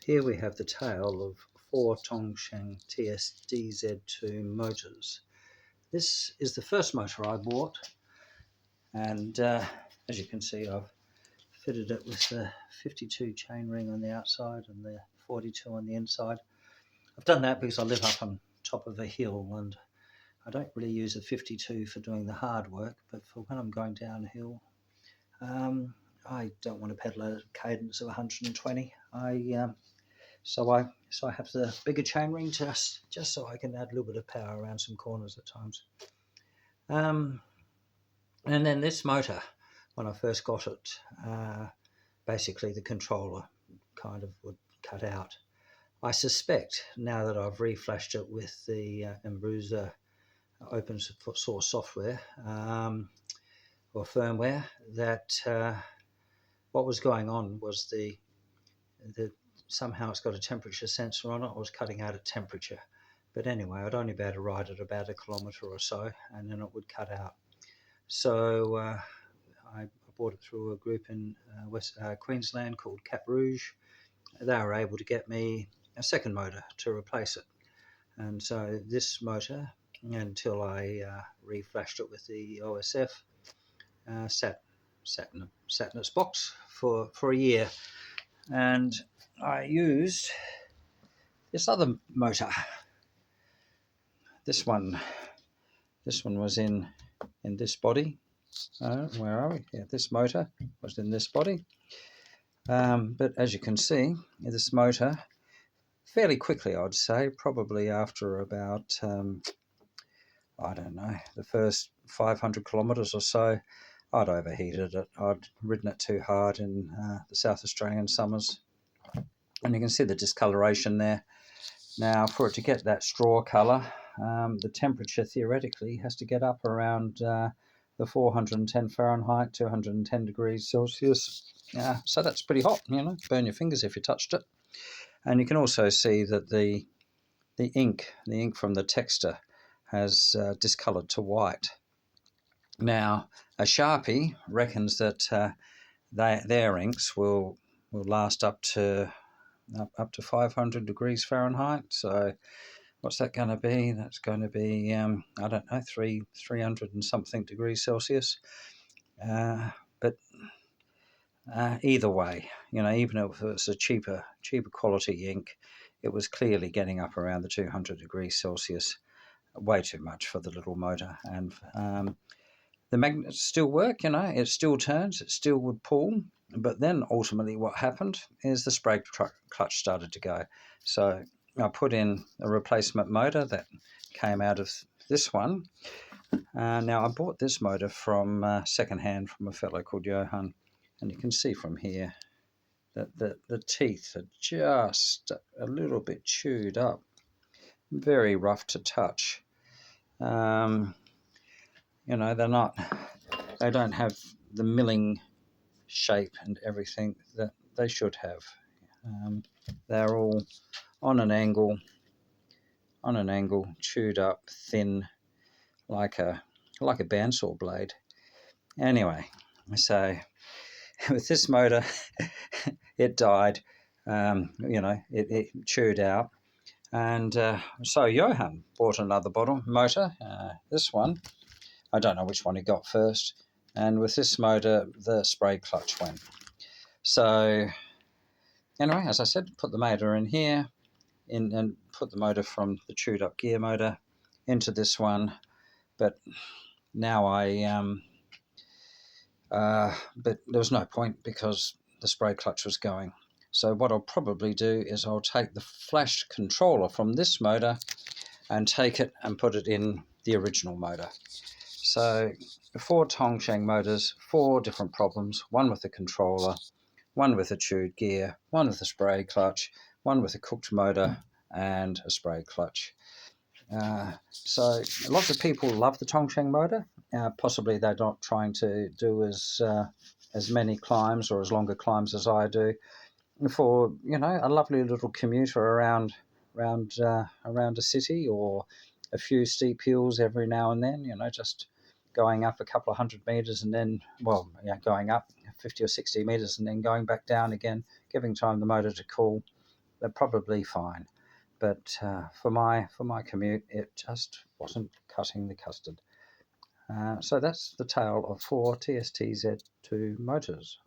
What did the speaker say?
Here we have the tail of 4 Tongshen TSDZ2 motors. This is the first motor I bought, and as you can see, I've fitted it with the 52 chainring on the outside and the 42 on the inside. I've done that because I live up on top of a hill and I don't really use a 52 for doing the hard work, but for when I'm going downhill, I don't want to pedal at a cadence of 120. So I have the bigger chainring just so I can add a little bit of power around some corners at times. And then this motor, when I first got it, basically the controller kind of would cut out. I suspect now that I've reflashed it with the mbrusa open source software or firmware, that what was going on was the somehow it's got a temperature sensor on it. I was cutting out at temperature, but anyway, I'd only be able to ride it about 1 kilometer or so, and then it would cut out. So I bought it through a group in Queensland called Cap Rouge. They were able to get me a second motor to replace it, and so this motor, until I reflashed it with the OSF, sat in its box for a year. And I used this other motor. This one was in this body. Where are we? Yeah, this motor was in this body. But as you can see, this motor, fairly quickly, I'd say, probably after about, I don't know, the first 500 kilometres or so, I'd overheated it. I'd ridden it too hard in the South Australian summers. And you can see the discoloration there. Now, for it to get that straw colour, the temperature theoretically has to get up around the 410 Fahrenheit, 210 degrees Celsius. So that's pretty hot, burn your fingers if you touched it. And you can also see that the ink from the texture has discoloured to white. Now, a Sharpie reckons that their inks will last up to 500 degrees Fahrenheit. So what's that going to be? That's going to be, I don't know, 300 and something degrees Celsius. But either way, even if it was a cheaper quality ink, it was clearly getting up around the 200 degrees Celsius. Way too much for the little motor. And the magnets still work, it still turns, it still would pull. But then ultimately what happened is the spray clutch started to go. So I put in a replacement motor that came out of this one. Now, I bought this motor from secondhand from a fellow called Johan. And you can see from here that the teeth are just a little bit chewed up. Very rough to touch. They don't have the milling shape and everything that they should have. They're all on an angle, chewed up, thin, like a bandsaw blade. Anyway, so with this motor, it died. It chewed out, and so Johan bought another motor. This one, I don't know which one he got first. And with this motor, the spray clutch went. So anyway, as I said, put the motor in here, and put the motor from the chewed up gear motor into this one. But now but there was no point because the spray clutch was going. So what I'll probably do is I'll take the flash controller from this motor and take it and put it in the original motor. So 4 Tongshen motors, 4 different problems, one with the controller, one with a chewed gear, one with a spray clutch, one with a cooked motor, and a spray clutch. So lots of people love the Tongshen motor. Possibly they're not trying to do as many climbs or as longer climbs as I do. For a lovely little commuter around a city, or a few steep hills every now and then, just going up a couple of 100 meters and then, going up 50 or 60 meters and then going back down again, giving time the motor to cool. they're probably fine. But for my commute, it just wasn't cutting the custard. So that's the tale of 4 TSTZ2 motors.